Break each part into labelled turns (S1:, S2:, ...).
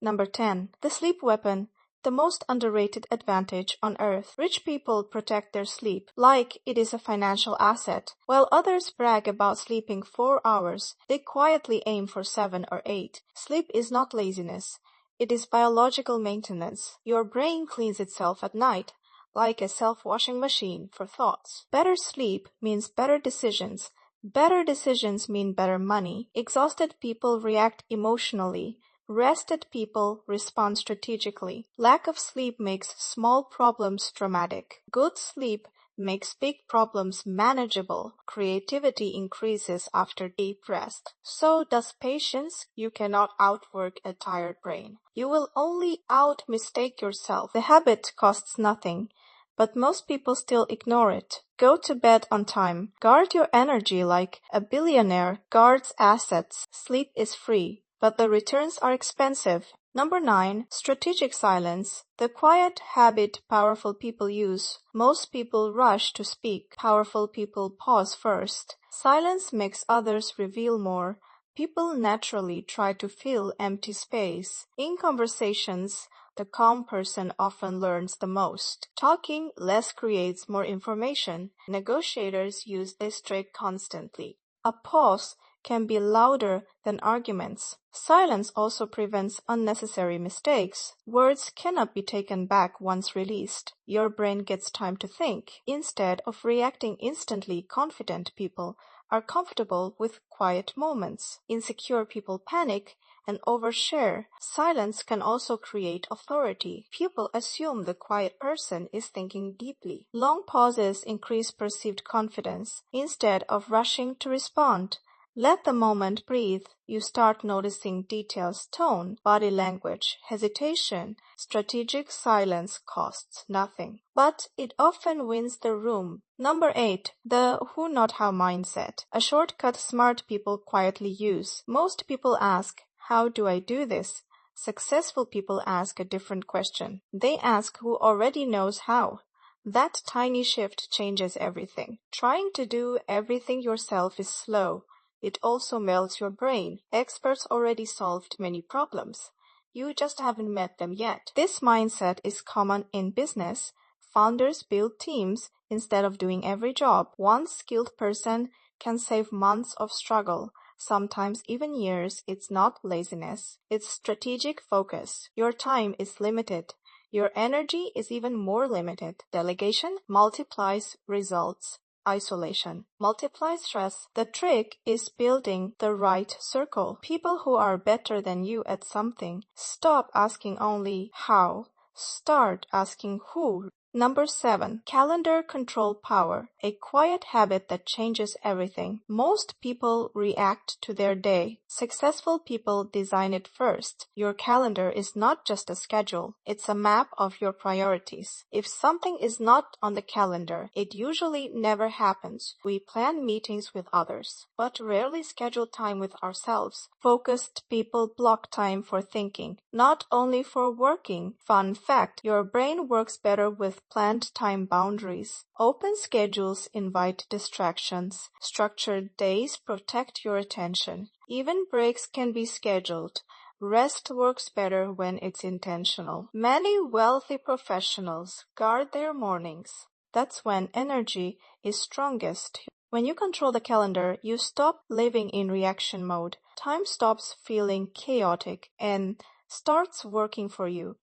S1: Number 10. The sleep weapon. The most underrated advantage on earth. Rich people protect their sleep like it is a financial asset. While others brag about sleeping 4 hours, they quietly aim for 7 or 8. Sleep is not laziness. It is biological maintenance. Your brain cleans itself at night, like a self-washing machine for thoughts. Better sleep means better decisions. Better decisions mean better money. Exhausted people react emotionally. Rested people respond strategically. Lack of sleep makes small problems dramatic. Good sleep makes big problems manageable. Creativity increases after deep rest. So does patience. You cannot outwork a tired brain. You will only out-mistake yourself. The habit costs nothing, but most people still ignore it. Go to bed on time. Guard your energy like a billionaire guards assets. Sleep is free, but the returns are expensive. Number 9. Strategic silence. The quiet habit powerful people use. Most people rush to speak. Powerful people pause first. Silence makes others reveal more. People naturally try to fill empty space. In conversations, the calm person often learns the most. Talking less creates more information. Negotiators use this trick constantly. A pause can be louder than arguments. Silence also prevents unnecessary mistakes. Words cannot be taken back once released. Your brain gets time to think. Instead of reacting instantly, confident people are comfortable with quiet moments. Insecure people panic and overshare. Silence can also create authority. People assume the quiet person is thinking deeply. Long pauses increase perceived confidence. Instead of rushing to respond, let the moment breathe. You start noticing details, tone, body language, hesitation. Strategic silence costs nothing, but it often wins the room. Number 8. The who not how mindset. A shortcut smart people quietly use. Most people ask, how do I do this? Successful people ask a different question. They ask who already knows how. That tiny shift changes everything. Trying to do everything yourself is slow. It also melts your brain. Experts already solved many problems. You just haven't met them yet. This mindset is common in business. Founders build teams instead of doing every job. One skilled person can save months of struggle, sometimes even years. It's not laziness. It's strategic focus. Your time is limited. Your energy is even more limited. Delegation multiplies results. Isolation multiplies stress. The trick is building the right circle. People who are better than you at something. Stop asking only how. Start asking who. Number 7. Calendar control power. A quiet habit that changes everything. Most people react to their day. Successful people design it first. Your calendar is not just a schedule. It's a map of your priorities. If something is not on the calendar, it usually never happens. We plan meetings with others, but rarely schedule time with ourselves. Focused people block time for thinking, not only for working. Fun fact, your brain works better with planned time boundaries. Open schedules invite distractions. Structured days protect your attention. Even breaks can be scheduled. Rest works better when it's intentional. Many wealthy professionals guard their mornings. That's when energy is strongest. When you control the calendar, you stop living in reaction mode. Time stops feeling chaotic and starts working for you.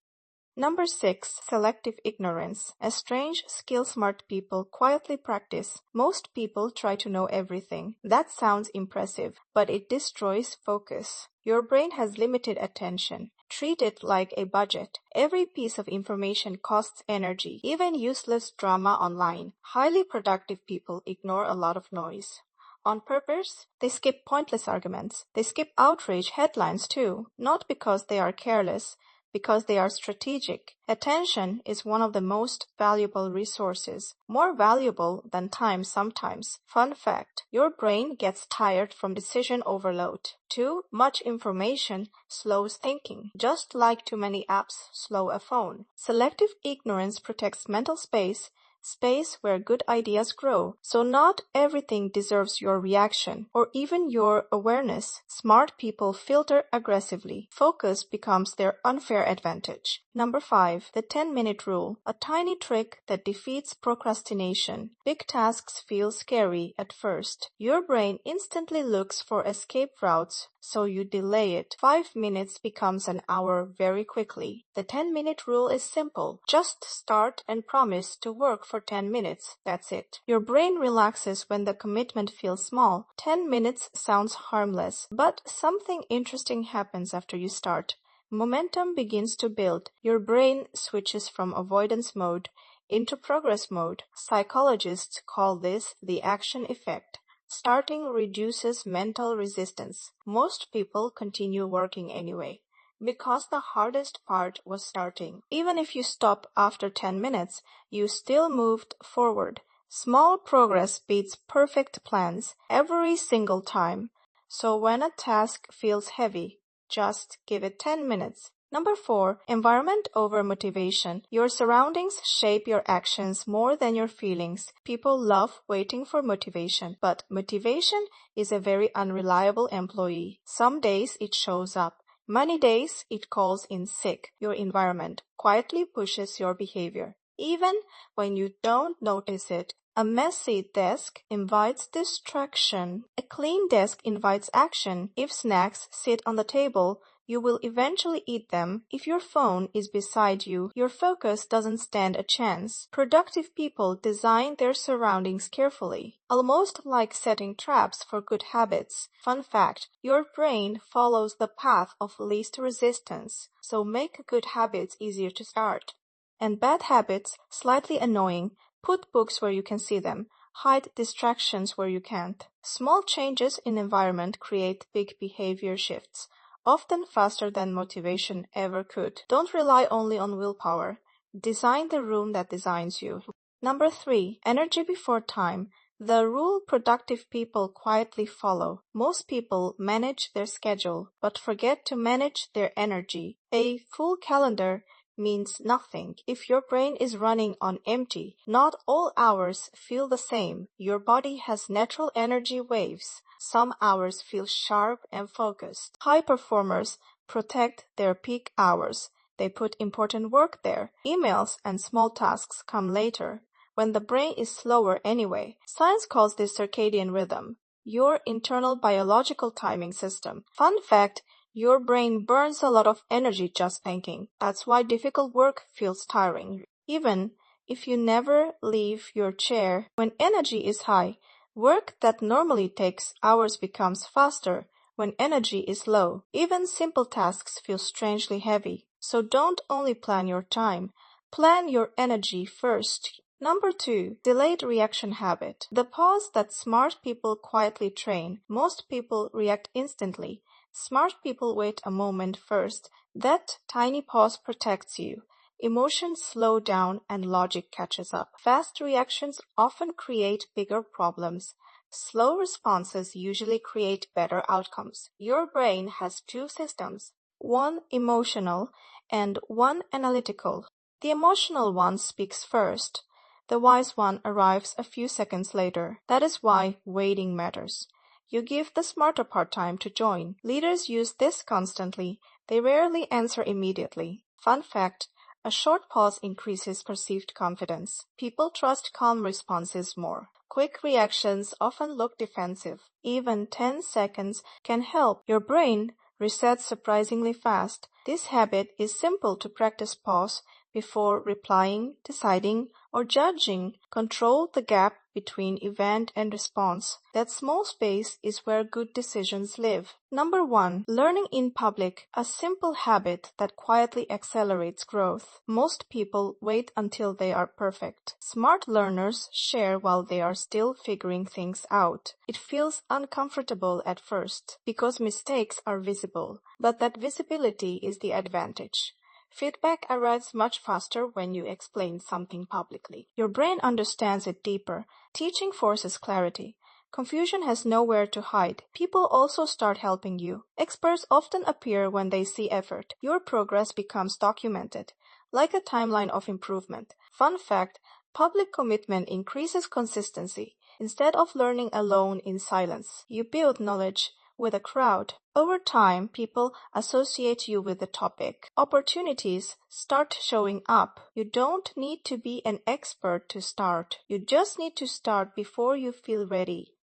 S1: Number 6. Selective ignorance. A strange skill smart people quietly practice. Most people try to know everything. That sounds impressive, but it destroys focus. Your brain has limited attention. Treat it like a budget. Every piece of information costs energy, even useless drama online. Highly productive people ignore a lot of noise. On purpose, they skip pointless arguments. They skip outrage headlines too, not because they are careless, because they are strategic. Attention is one of the most valuable resources, more valuable than time sometimes. Fun fact, your brain gets tired from decision overload. Too much information slows thinking, just like too many apps slow a phone. Selective ignorance protects mental space. space where good ideas grow. So not everything deserves your reaction or even your awareness. Smart people filter aggressively. Focus becomes their unfair advantage. Number 5, the 10-minute rule, a tiny trick that defeats procrastination. Big tasks feel scary at first. Your brain instantly looks for escape routes, so you delay it. 5 minutes becomes an hour very quickly. The 10-minute rule is simple. Just start and promise to work for 10 minutes. That's it. Your brain relaxes when the commitment feels small. 10 minutes sounds harmless, but something interesting happens after you start. Momentum begins to build. Your brain switches from avoidance mode into progress mode. Psychologists call this the action effect. Starting reduces mental resistance. Most people continue working anyway, because the hardest part was starting. Even if you stop after 10 minutes, you still moved forward. Small progress beats perfect plans every single time. So when a task feels heavy, just give it 10 minutes. Number 4, environment over motivation. Your surroundings shape your actions more than your feelings. People love waiting for motivation, but motivation is a very unreliable employee. Some days it shows up. Many days it calls in sick. Your environment quietly pushes your behavior, even when you don't notice it. A messy desk invites distraction. A clean desk invites action. If snacks sit on the table, you will eventually eat them. If your phone is beside you, your focus doesn't stand a chance. Productive people design their surroundings carefully, almost like setting traps for good habits. Fun fact, your brain follows the path of least resistance, so make good habits easier to start. And bad habits, slightly annoying. Put books where you can see them. Hide distractions where you can't. Small changes in environment create big behavior shifts, often faster than motivation ever could. Don't rely only on willpower. Design the room that designs you. Number 3, energy before time. The rule productive people quietly follow. Most people manage their schedule, but forget to manage their energy. A full calendar means nothing if your brain is running on empty. Not all hours feel the same. Your body has natural energy waves. Some hours feel sharp and focused. High performers protect their peak hours. They put important work there. Emails and small tasks come later, when the brain is slower anyway. Science calls this circadian rhythm, your internal biological timing system. Fun fact, your brain burns a lot of energy just thinking. That's why difficult work feels tiring. Even if you never leave your chair, when energy is high, work that normally takes hours becomes faster when energy is low. Even simple tasks feel strangely heavy. So don't only plan your time, plan your energy first. Number 2, delayed reaction habit. The pause that smart people quietly train. Most people react instantly. Smart people wait a moment first. That tiny pause protects you. Emotions slow down and logic catches up. Fast reactions often create bigger problems. Slow responses usually create better outcomes. Your brain has 2 systems, one emotional and one analytical. The emotional one speaks first. The wise one arrives a few seconds later. That is why waiting matters. You give the smarter part time to join. Leaders use this constantly. They rarely answer immediately. Fun fact, a short pause increases perceived confidence. People trust calm responses more. Quick reactions often look defensive. Even 10 seconds can help. Your brain resets surprisingly fast. This habit is simple to practice. Pause before replying, deciding, or judging. Control the gap between event and response. That small space is where good decisions live. Number 1, learning in public, a simple habit that quietly accelerates growth. Most people wait until they are perfect. Smart learners share while they are still figuring things out. It feels uncomfortable at first because mistakes are visible, but that visibility is the advantage. Feedback arrives much faster when you explain something publicly. Your brain understands it deeper. Teaching forces clarity. Confusion has nowhere to hide. People also start helping you. Experts often appear when they see effort. Your progress becomes documented, like a timeline of improvement. Fun fact, Public commitment increases consistency. Instead of learning alone in silence, you build knowledge with a crowd. Over time, people associate you with the topic. Opportunities start showing up. You don't need to be an expert to start. You just need to start before you feel ready.